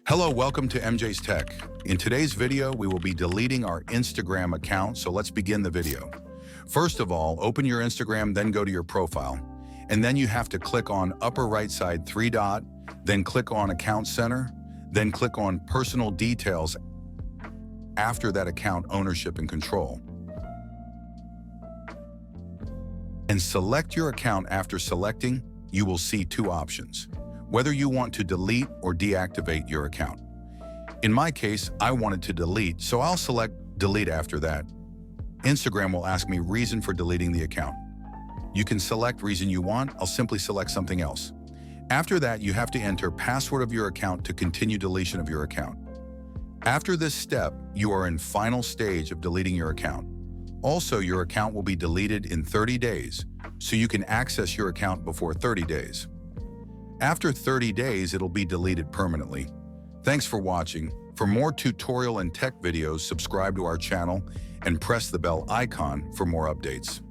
Hello, welcome to mj'stech. In today's video, we will be deleting our Instagram account, so let's begin the video. First of all, open your Instagram, then go to your profile. And then you have to click on upper right side 3 dot, then click on Account Center, then click on Personal Details after that account ownership and control. And select your account. After selecting, you will see two options, whether you want to delete or deactivate your account. In my case, I wanted to delete, so I'll select delete. After that, Instagram will ask me reason for deleting the account. You can select reason you want. I'll simply select something else. After that, you have to enter password of your account to continue deletion of your account. After this step, you are in final stage of deleting your account. Also, your account will be deleted in 30 days, so you can access your account before 30 days. After 30 days, it'll be deleted permanently. Thanks for watching. For more tutorial and tech videos, subscribe to our channel and press the bell icon for more updates.